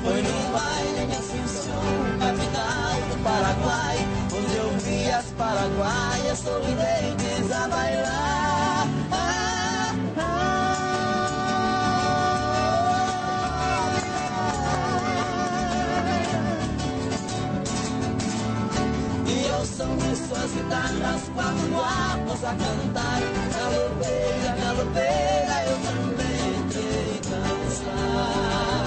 Foi no baile de Assunção, capital do Paraguai, onde eu vi as paraguaias sorridentes a bailar. E ao som de suas guitarras, quatro guapos a cantar. Galopeira, galopeira, eu também entrei dançar.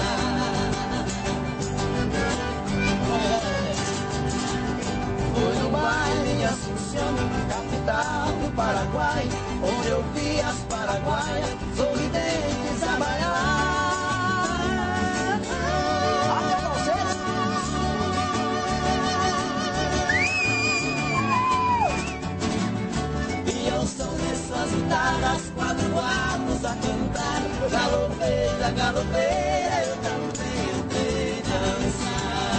Foi no baile de Assunção, capital do Paraguai, onde eu vi as paraguaias sorridentes a bailar. E ao som de suas guitarras, quatro guapos a cantar. Galopeira, galopeira, eu também entrei dançar.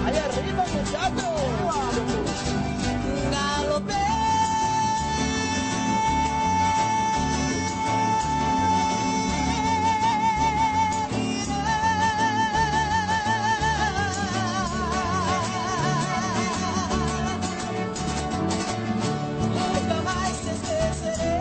Allá arriba, muchachos. Galopeira. Nunca mais te esquecerei.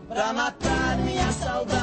Pra matar minha saudade.